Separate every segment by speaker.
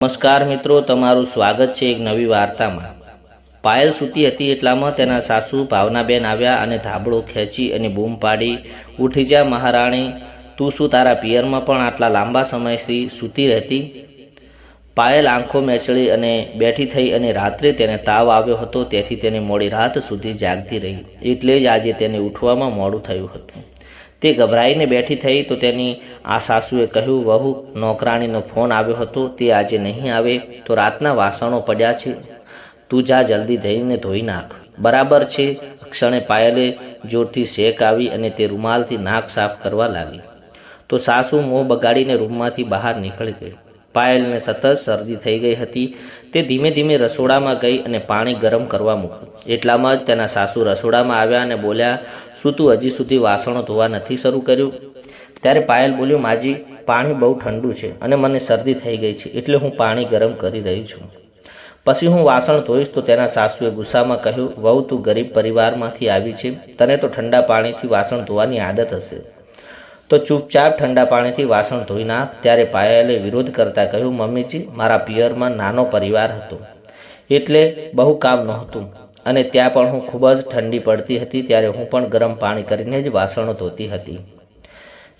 Speaker 1: નમસ્કાર મિત્રો, તમારું સ્વાગત છે એક નવી વાર્તામાં। પાયલ સૂતી હતી એટલામાં તેના સાસુ ભાવનાબેન આવ્યા અને ધાબળો ખેંચી અને બૂમ પાડી, ઉઠી જા મહારાણી, તું શું તારા પિયરમાં પણ આટલા લાંબા સમયથી સૂતી રહેતી? પાયલ આંખો મેચળી અને બેઠી થઈ અને રાત્રે તેને તાવ આવ્યો હતો, તેથી તેને મોડી રાત સુધી જાગતી રહી, એટલે જ આજે તેને ઉઠવામાં મોડું થયું હતું। તે ગભરાઈને બેઠી થઈ તો તેની આ સાસુએ કહ્યું, વહુ, નોકરાણીનો ફોન આવ્યો હતો, તે આજે નહીં આવે તો રાતના વાસણો પડ્યા છે, તું જા જલ્દી ધોઈને ધોઈ નાખ। બરાબર છે। ક્ષણે પાયલે જોરથી શેક આવી અને તે રૂમાલથી નાક સાફ કરવા લાગી તો સાસુ મોં બગાડીને રૂમમાંથી બહાર નીકળી ગઈ। પાયલને સતત શરદી થઈ ગઈ હતી। તે ધીમે ધીમે રસોડામાં ગઈ અને પાણી ગરમ કરવા મૂક્યું। એટલામાં જ તેના સાસુ રસોડામાં આવ્યા અને બોલ્યા, શું તું હજી સુધી વાસણો ધોવા નથી શરૂ કર્યું? ત્યારે પાયલ બોલ્યું, માજી, પાણી બહુ ઠંડુ છે અને મને શરદી થઈ ગઈ છે, એટલે હું પાણી ગરમ કરી રહી છું, પછી હું વાસણ ધોઈશ। તો તેના સાસુએ ગુસ્સામાં કહ્યું, વહુ, તું ગરીબ પરિવારમાંથી આવી છે, તને તો ઠંડા પાણીથી વાસણ ધોવાની આદત હશે, તો ચૂપચાપ ઠંડા પાણીથી વાસણ ધોઈ નાખ। ત્યારે પાયલે વિરોધ કરતા કહ્યું, મમ્મીજી, મારા પિયરમાં નાનો પરિવાર હતો, એટલે બહુ કામ નહોતું, અને ત્યાં પણ હું ખૂબ જ ઠંડી પડતી હતી, ત્યારે હું પણ ગરમ પાણી કરીને જ વાસણો ધોતી હતી,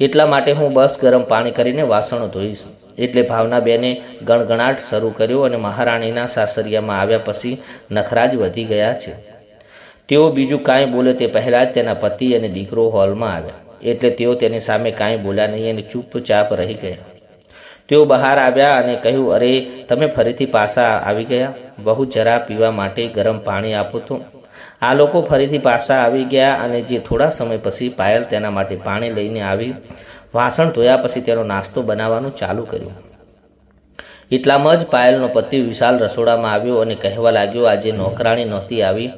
Speaker 1: એટલા માટે હું બસ ગરમ પાણી કરીને વાસણો ધોઈશ। એટલે ભાવનાબેને ગણગણાટ શરૂ કર્યો અને મહારાણીના સાસરિયામાં આવ્યા પછી નખરા જ વધી ગયા છે। તેઓ બીજું કાંઈ બોલે તે પહેલાં જ તેના પતિ અને દીકરો હોલમાં આવ્યા, એટલે તેઓ તેની સામે કાંઈ બોલ્યા નહીં અને ચૂપચાપ રહી ગયા। તેઓ બહાર આવ્યા અને કહ્યું, અરે, તમે ફરીથી પાછા આવી ગયા? વહુ, જરા પીવા માટે ગરમ પાણી આપો તો। આ લોકો ફરીથી પાછા આવી ગયા અને જે થોડા સમય પછી પાયલ તેના માટે પાણી લઈને આવી, વાસણ ધોયા પછી તેનો નાસ્તો બનાવવાનું ચાલુ કર્યું। એટલામાં જ પાયલનો પતિ વિશાલ રસોડામાં આવ્યો અને કહેવા લાગ્યો, આજે નોકરાણી નહોતી આવી,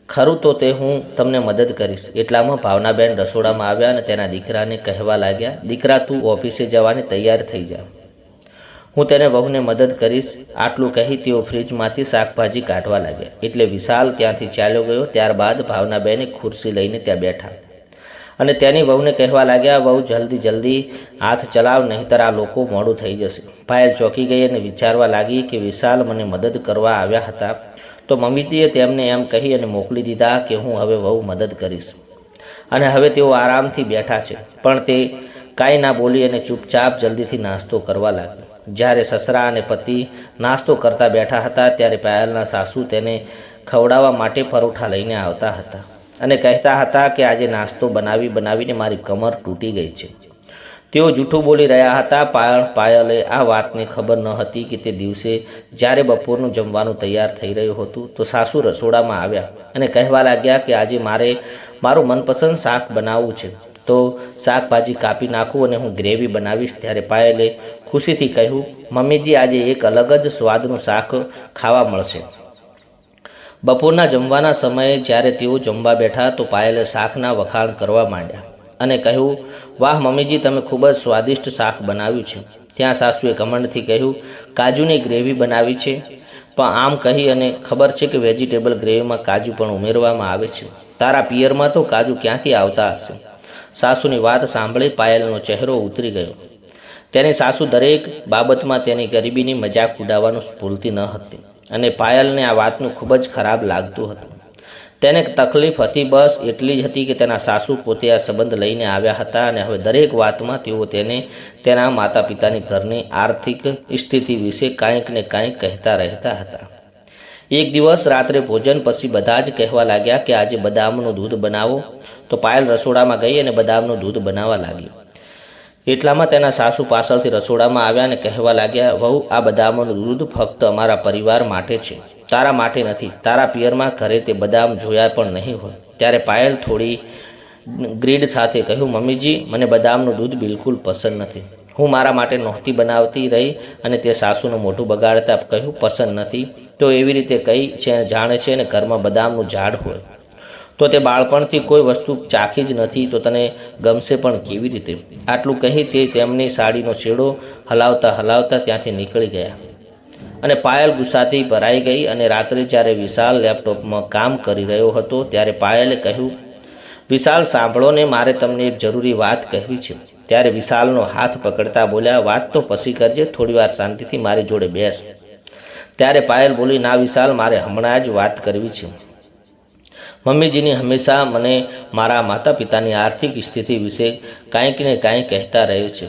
Speaker 1: ખરું તો તે હું તમને મદદ કરીશ। એટલામાં ભાવનાબેન રસોડામાં આવ્યા અને તેના દીકરાને કહેવા લાગ્યા, દીકરા, તું ઓફિસે જવાની તૈયાર થઈ જા, હું તેને વહુને મદદ કરીશ। આટલું કહી તેઓ ફ્રીજમાંથી શાકભાજી કાઢવા લાગ્યા, એટલે વિશાલ ત્યાંથી ચાલ્યો ગયો। ત્યારબાદ ભાવનાબેને ખુરશી લઈને ત્યાં બેઠા અને તેની વહુને કહેવા લાગ્યા, વહુ, જલ્દી હાથ ચલાવ, નહીંતર આ લોકો મોડું થઈ જશે। પાયલ ચોંકી ગઈ અને વિચારવા લાગી કે વિશાલ મને મદદ કરવા આવ્યા હતા, તો મમ્મીજીએ તેમને એમ કહી અને મોકલી દીધા કે હું હવે વહુ મદદ કરીશ, અને હવે તેઓ આરામથી બેઠા છે, પણ તે કાંઈ ના બોલી અને ચૂપચાપ જલ્દીથી નાસ્તો કરવા લાગી। જ્યારે સસરા અને પતિ નાસ્તો કરતા બેઠા હતા, ત્યારે પાયલના સાસુ તેને ખવડાવવા માટે પરોઠા લઈને આવતા હતા અને કહેતા હતા કે આજે નાસ્તો બનાવીને મારી કમર તૂટી ગઈ છે। તેઓ જૂઠું બોલી રહ્યા હતા, પણ પાયલે આ વાતની ખબર ન હતી કે તે દિવસે જ્યારે બપોરનું જમવાનું તૈયાર થઈ રહ્યું હતું, તો સાસુ રસોડામાં આવ્યા અને કહેવા લાગ્યા કે આજે મારું મનપસંદ શાક બનાવવું છે, તો શાકભાજી કાપી નાખું અને હું ગ્રેવી બનાવીશ। ત્યારે પાયલે ખુશીથી કહ્યું, મમ્મીજી, આજે એક અલગ જ સ્વાદનું શાક ખાવા મળશે। બપોરના જમવાના સમયે જ્યારે તેઓ જમવા બેઠા તો પાયલે શાકના વખાણ કરવા માંડ્યા અને કહ્યું, વાહ મમ્મીજી, તમે ખૂબ જ સ્વાદિષ્ટ શાક બનાવ્યું છે। ત્યાં સાસુએ ઘમંડથી કહ્યું, કાજુની ગ્રેવી બનાવી છે, પણ આમ કહી અને ખબર છે કે વેજીટેબલ ગ્રેવીમાં કાજુ પણ ઉમેરવામાં આવે છે, તારા પિયરમાં તો કાજુ ક્યાંથી આવતા હશે? સાસુની વાત સાંભળી પાયલનો ચહેરો ઉતરી ગયો। તેની સાસુ દરેક બાબતમાં તેની ગરીબીની મજાક ઉડાવવાનું ભૂલતી ન હતી, અને પાયલને આ વાતનું ખૂબ જ ખરાબ લાગતું હતું। તેને તકલીફ હતી બસ એટલી જ હતી કે તેના સાસુ પોતે આ સંબંધ લઈને આવ્યા હતા, અને હવે દરેક વાતમાં તેઓ તેને તેના માતા પિતાની ઘરની આર્થિક સ્થિતિ વિશે કાંઈક ને કાંઈક કહેતા રહેતા હતા। એક દિવસ રાત્રે ભોજન પછી બધા જ કહેવા લાગ્યા કે આજે બદામનું દૂધ બનાવો, તો પાયલ રસોડામાં ગઈ અને બદામનું દૂધ બનાવવા લાગી। એટલામાં તેના સાસુ પાછળથી રસોડામાં આવ્યા અને કહેવા લાગ્યા, વહુ, આ બદામનું દૂધ ફક્ત અમારા પરિવાર માટે છે, તારા માટે નથી, તારા પિયરમાં ઘરે તે બદામ જોયા પણ નહીં હોય। ત્યારે પાયલ થોડી ગ્રીડ સાથે કહ્યું, મમ્મીજી, મને બદામનું દૂધ બિલકુલ પસંદ નથી, હું મારા માટે નહોતી બનાવતી રહી। અને તે સાસુનું મોઢું બગાડતા કહ્યું, પસંદ નથી તો એવી રીતે કઈ છે જાણે છે ને ઘરમાં બદામનું ઝાડ હોય તો તે બાળપણથી કોઈ વસ્તુ ચાખી જ નથી, તો તને ગમશે પણ કેવી રીતે? આટલું કહી તે તેમની સાડીનો છેડો હલાવતા ત્યાંથી નીકળી ગયા, અને પાયલ ગુસ્સાથી ભરાઈ ગઈ। અને રાત્રે જ્યારે વિશાલ લેપટોપમાં કામ કરી રહ્યો હતો, ત્યારે પાયલે કહ્યું, વિશાલ, સાંભળો ને, મારે તમને એક જરૂરી વાત કહેવી છે। ત્યારે વિશાલનો હાથ પકડતા બોલ્યા, વાત તો પછી કરજે, થોડીવાર શાંતિથી મારી જોડે બેસ. ત્યારે પાયલ બોલી, ના વિશાલ, મારે હમણાં જ વાત કરવી છે. મમ્મીજીની હંમેશા મને મારા માતા પિતાની આર્થિક સ્થિતિ વિશે કાંઈક ને કાંઈક કહેતા રહે છે.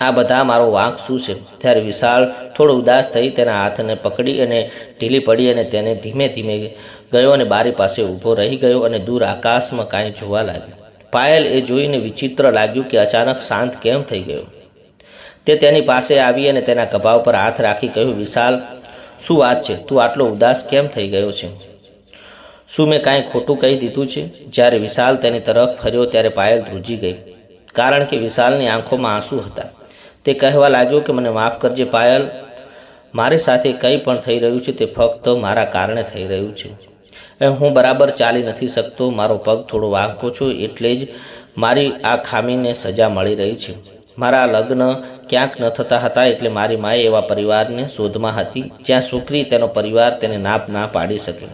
Speaker 1: આ બધા મારો વાંક શું છે? ત્યારે વિશાળ થોડો ઉદાસ થઈ તેના હાથને પકડી અને ઢીલી પડી અને તેને ધીમે ધીમે ગયો અને બારી પાસે ઊભો રહી ગયો અને દૂર આકાશમાં કાંઈ જોવા લાગ્યો. પાયલ એ જોઈને વિચિત્ર લાગ્યું કે અચાનક શાંત કેમ થઈ ગયો. તે તેની પાસે આવી અને તેના ખભા ઉપર હાથ રાખી કહ્યું, વિશાલ, શું વાત છે? તું આટલો ઉદાસ કેમ થઈ ગયો છે? શું મેં કાંઈ ખોટું કહી દીધું છે? જ્યારે વિશાલ તેની તરફ ફર્યો ત્યારે પાયલ ધ્રુજી ગઈ, કારણ કે વિશાલની આંખોમાં આંસુ હતા. તે કહેવા લાગ્યો કે મને માફ કરજે પાયલ, મારી સાથે કંઈ પણ થઈ રહ્યું છે તે ફક્ત મારા કારણે થઈ રહ્યું છે. હું બરાબર ચાલી નથી શકતો, મારો પગ થોડો વાંકો છો, એટલે જ મારી આ ખામીને સજા મળી રહી છે. મારા લગ્ન ક્યાંક ન થતા હતા, એટલે મારી માએ એવા પરિવારને શોધમાં હતી જ્યાં છોકરી તેનો પરિવાર તેને ના પાડી શકે.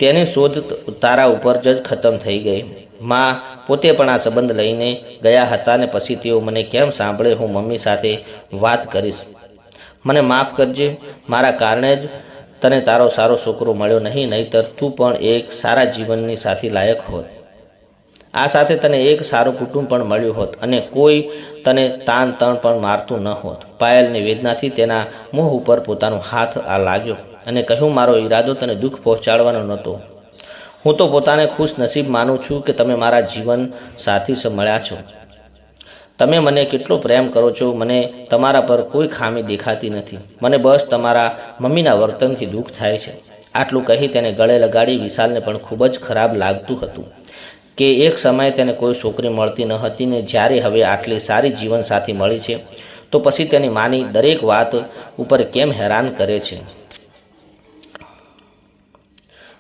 Speaker 1: તેની શોધ તારા ઉપર જ ખતમ થઈ ગઈ. માં પોતે પણ આ સંબંધ લઈને ગયા હતા ને પછી તેઓ મને કેમ સાંભળે? હું મમ્મી સાથે વાત કરીશ. મને માફ કરજે, મારા કારણે જ તને તારો સારો છોકરો મળ્યો નહીં, નહીંતર તું પણ એક સારા જીવનની સાથી લાયક હોત. આ સાથે તને એક સારું કુટુંબ પણ મળ્યું હોત અને કોઈ તને તાન તણ પણ મારતું ન હોત. પાયલની વેદનાથી તેના મોં ઉપર પોતાનો હાથ લાગ્યો અને કહ્યું, મારો ઈરાદો તને દુઃખ પહોંચાડવાનો નહોતો. હું તો પોતાને ખુશ નસીબ માનું છું કે તમે મારા જીવન સાથી મળ્યા છો. તમે મને કેટલો પ્રેમ કરો છો, મને તમારા પર કોઈ ખામી દેખાતી નથી. મને બસ તમારા મમ્મીના વર્તનથી દુઃખ થાય છે. આટલું કહી તેને ગળે લગાડી. વિશાલને પણ ખૂબ જ ખરાબ લાગતું હતું કે એક સમયે તેને કોઈ છોકરી મળતી ન હતી ને જ્યારે હવે આટલી સારી જીવનસાથી મળી છે તો પછી તેની માની દરેક વાત ઉપર કેમ હેરાન કરે છે.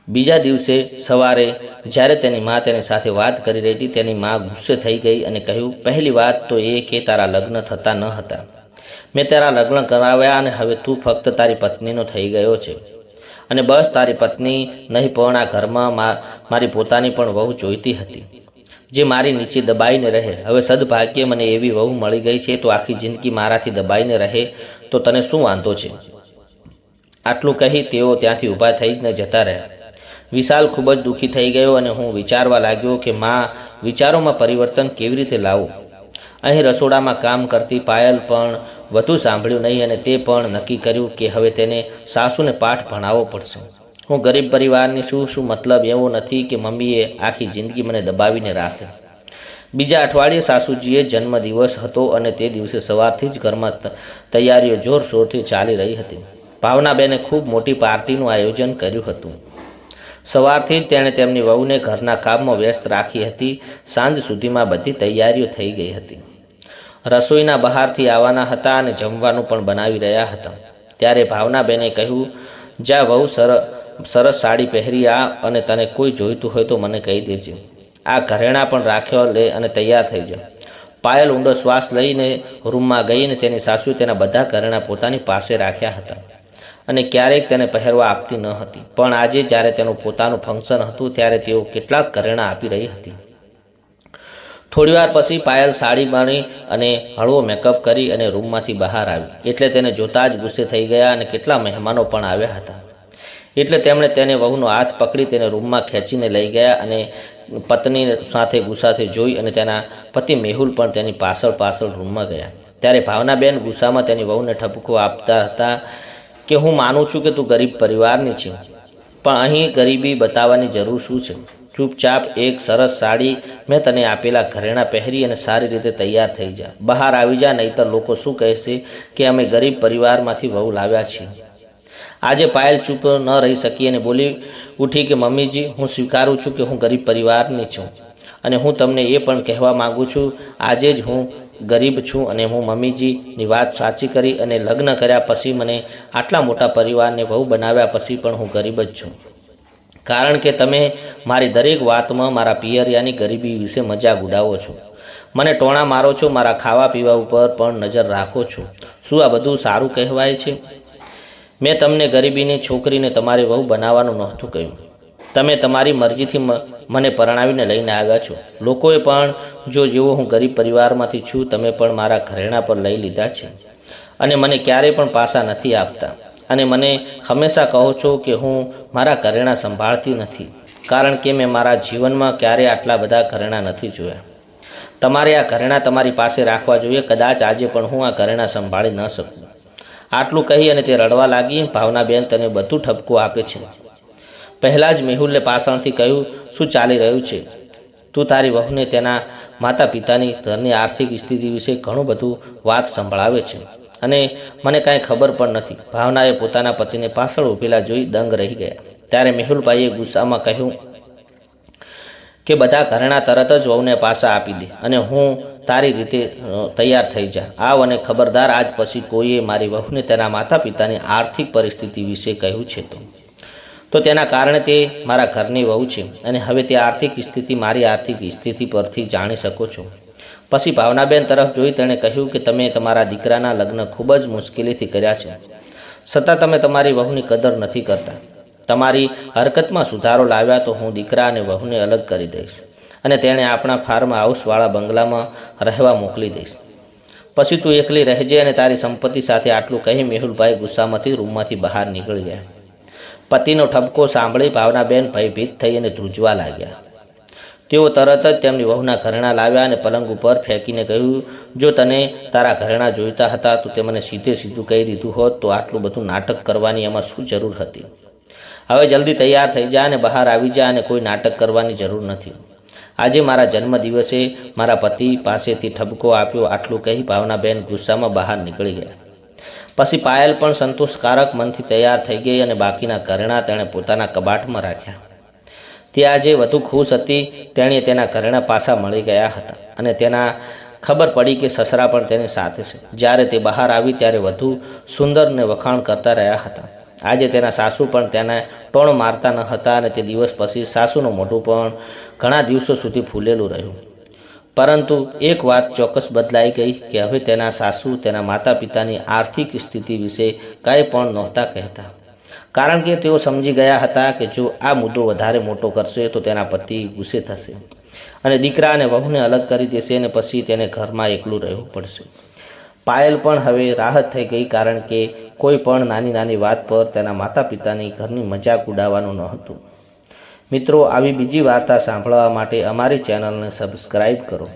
Speaker 1: બીજા દિવસે સવારે જ્યારે તેની મા તેની સાથે વાત કરી રહી હતી, તેની મા ગુસ્સે થઈ ગઈ અને કહ્યું, પહેલી વાત તો એ કે તારા લગ્ન થતા ન હતા. મેં તારા લગ્ન કરાવ્યા અને હવે તું ફક્ત તારી પત્નીનો થઈ ગયો છે. અને બસ તારી પત્ની નહીં પણ આ ઘરમાં મારી પોતાની પણ વહુ જોઈતી હતી, જે મારી નીચે દબાઈને રહે. હવે સદભાગ્યે મને એવી વહુ મળી ગઈ છે, તો આખી જિંદગી મારાથી દબાઈને રહે તો તને શું વાંધો છે? આટલું કહી તેઓ ત્યાંથી ઊભા થઈને જતા રહ્યા. વિશાલ ખૂબ જ દુઃખી થઈ ગયો અને હું વિચારવા લાગ્યો કે વિચારોમાં પરિવર્તન કેવી રીતે લાવવું. અહીં રસોડામાં કામ કરતી પાયલ પણ વધુ સાંભળ્યું નહીં અને તે પણ નક્કી કર્યું કે હવે તેને સાસુને પાઠ ભણાવવો પડશે. હું ગરીબ પરિવારની શું મતલબ એવો નથી કે મમ્મીએ આખી જિંદગી મને દબાવીને રાખે. બીજા અઠવાડિયે સાસુજીએ જન્મદિવસ હતો અને તે દિવસે સવારથી જ ઘરમાં તૈયારીઓ જોરશોરથી ચાલી રહી હતી. ભાવનાબેને ખૂબ મોટી પાર્ટીનું આયોજન કર્યું હતું. સવારથી જ તેણે તેમની વહુને ઘરના કામમાં વ્યસ્ત રાખી હતી. સાંજ સુધીમાં બધી તૈયારીઓ થઈ ગઈ હતી. રસોઈના બહારથી આવવાના હતા અને જમવાનું પણ બનાવી રહ્યા હતા. ત્યારે ભાવનાબેને કહ્યું, જા વહુ, સરસ સાડી પહેરી આ અને તને કોઈ જોઈતું હોય તો મને કહી દેજે. આ ઘરેણાં પણ રાખ્યો લે અને તૈયાર થઈ જા. પાયલ ઊંડો શ્વાસ લઈને રૂમમાં ગઈ અને તેની સાસુએ તેના બધા ઘરેણાં પોતાની પાસે રાખ્યા હતા અને ક્યારેક તેને પહેરવા આપતી ન હતી. પણ આજે જ્યારે તેનું પોતાનું ફંક્શન હતું ત્યારે તેઓ કેટલાક ઘરેણાં આપી રહી હતી. થોડીવાર પછી પાયલ સાડી બાણી અને હળવો મેકઅપ કરી અને રૂમમાંથી બહાર આવી. એટલે તેને જોતાં જ ગુસ્સે થઈ ગયા અને કેટલા મહેમાનો પણ આવ્યા હતા. એટલે તેમણે તેને વહુનો હાથ પકડી તેને રૂમમાં ખેંચીને લઈ ગયા અને પત્ની સાથે ગુસ્સાથી જોઈ અને તેના પતિ મેહુલ પણ તેની પાછળ રૂમમાં ગયા. ત્યારે ભાવનાબેન ગુસ્સામાં તેની વહુને ઠપકો આપતા હતા કે હું માનું છું કે તું ગરીબ પરિવારની છે, પણ અહીં ગરીબી બતાવવાની જરૂર શું છે? ચૂપચાપ એક સરસ સાડી મેં તને આપેલા ઘરેણાં પહેરી અને સારી રીતે તૈયાર થઈ જા. બહાર આવી જા, નહીંતર લોકો શું કહેશે કે અમે ગરીબ પરિવારમાંથી વહુ લાવ્યા છીએ. આજે પાયલ ચૂપ ન રહી શકી અને બોલી ઉઠી કે મમ્મીજી, હું સ્વીકારું છું કે હું ગરીબ પરિવારની છું અને હું તમને એ પણ કહેવા માગું છું, આજે જ હું ગરીબ છું અને હું મમ્મીજીની વાત સાચી કરી અને લગ્ન કર્યા પછી મને આટલા મોટા પરિવારને વહુ બનાવ્યા પછી પણ હું ગરીબ જ છું. કારણ કે તમે મારી દરેક વાતમાં મારા પિયરિયાની ગરીબી વિશે મજાક ઉડાવો છો, મને ટોણા મારો છો, મારા ખાવા પીવા ઉપર પણ નજર રાખો છો. શું આ બધું સારું કહેવાય છે? મેં તમને ગરીબીની છોકરીને તમારી વહુ બનાવવાનું નહોતું કહ્યું. તમે તમારી મરજીથી મને પરણાવીને લઈને આવ્યા છો. લોકોએ પણ જેવો હું ગરીબ પરિવારમાંથી છું, તમે પણ મારા ઘરેણા પર લઈ લીધા છે અને મને ક્યારેય પણ પાછા નથી આપતા. અને મને હંમેશા કહો છો કે હું મારા ઘરેણા સંભાળતી નથી, કારણ કે મેં મારા જીવનમાં ક્યારેય આટલા બધા ઘરેણા નથી જોયા. તમારે આ ઘરેણા તમારી પાસે રાખવા જોઈએ. કદાચ આજે પણ હું આ ઘરેણા સંભાળી ન શકું. આટલું કહી અને તે રડવા લાગી. ભાવનાબેન તને બધું ઠપકો આપે છે. પહેલાં જ મેહુલે પાછળથી કહ્યું, શું ચાલી રહ્યું છે? તું તારી વહુને તેના માતા પિતાની ઘરની આર્થિક સ્થિતિ વિશે ઘણું બધું વાત સંભળાવે છે અને મને કાંઈ ખબર પણ નથી. ભાવનાએ પોતાના પતિને પાછળ ઊભેલા જોઈ દંગ રહી ગયા. ત્યારે મેહુલભાઈએ ગુસ્સામાં કહ્યું કે બધા ઘરેણા તરત જ વહુને પાછા આપી દે અને હું તારી રીતે તૈયાર થઈ જા. આવ અને ખબરદાર, આજ પછી કોઈએ મારી વહુને તેના માતા પિતાની આર્થિક પરિસ્થિતિ વિશે કહ્યું છે તો તેના કારણે તે મારા ઘરની વહુ છે અને હવે તે આર્થિક સ્થિતિ મારી આર્થિક સ્થિતિ પરથી જાણી શકો છો. પછી ભાવનાબેન તરફ જોઈ તેણે કહ્યું કે તમે તમારા દીકરાના લગ્ન ખૂબ જ મુશ્કેલીથી કર્યા છે, છતાં તમે તમારી વહુની કદર નથી કરતા. તમારી હરકતમાં સુધારો લાવ્યા તો હું દીકરા અને વહુને અલગ કરી દઈશ અને તેણે આપણા ફાર્મ હાઉસવાળા બંગલામાં રહેવા મોકલી દઈશ. પછી તું એકલી રહેજે અને તારી સંપત્તિ સાથે. આટલું કહી મેહુલભાઈ ગુસ્સામાંથી રૂમમાંથી બહાર નીકળી ગયા. પતિનો ઠપકો સાંભળી ભાવનાબેન ભયભીત થઈ અને ધ્રુજવા લાગ્યા. તેઓ તરત જ તેમની વહુના ઘરેણા લાવ્યા અને પલંગ ઉપર ફેંકીને કહ્યું, જો તને તારા ઘરેણા જોઈતા હતા તો તે મને સીધું કહી દીધું હોત તો આટલું બધું નાટક કરવાની એમાં શું જરૂર હતી? હવે જલ્દી તૈયાર થઈ જા અને બહાર આવી જા અને કોઈ નાટક કરવાની જરૂર નથી. આજે મારા જન્મદિવસે મારા પતિ પાસેથી ઠપકો આપ્યો. આટલું કહી ભાવનાબેન ગુસ્સામાં બહાર નીકળી ગયા. પછી પાયલ પણ સંતોષકારક મનથી તૈયાર થઈ ગઈ અને બાકીના ઘરેણા તેણે પોતાના કબાટમાં રાખ્યા. તે આજે વધુ ખુશ હતી. તેણે તેના ઘરેણા પાછા મળી ગયા હતા અને તેના ખબર પડી કે સસરા પણ તેની સાથે છે. જ્યારે તે બહાર આવી ત્યારે વધુ સુંદર ને વખાણ કરતા રહ્યા હતા. આજે તેના સાસુ પણ તેને ટોણ મારતા ન હતા અને તે દિવસ પછી સાસુનું મોઢું પણ ઘણા દિવસો સુધી ફૂલેલું રહ્યું. પરંતુ એક વાત ચોક્કસ બદલાઈ ગઈ કે હવે તેના સાસુ તેના માતા પિતાની આર્થિક સ્થિતિ વિશે કાંઈ પણ નહોતા કહેતા, કારણ કે તેઓ સમજી ગયા હતા કે જો આ મુદ્દો વધારે મોટો કરશે તો તેના પતિ ગુસ્સે થશે અને દીકરા અને વહુને અલગ કરી દેશે અને પછી તેને ઘરમાં એકલું રહેવું પડશે. પાયલ પણ હવે રાહત થઈ ગઈ, કારણ કે કોઈ પણ નાની વાત પર તેના માતા પિતાની ઘરની મજાક ઉડાવવાનું ન હતું. મિત્રો, આવી બીજી વાર્તા સાંભળવા માટે અમારી ચેનલને સબસ્ક્રાઈબ કરો.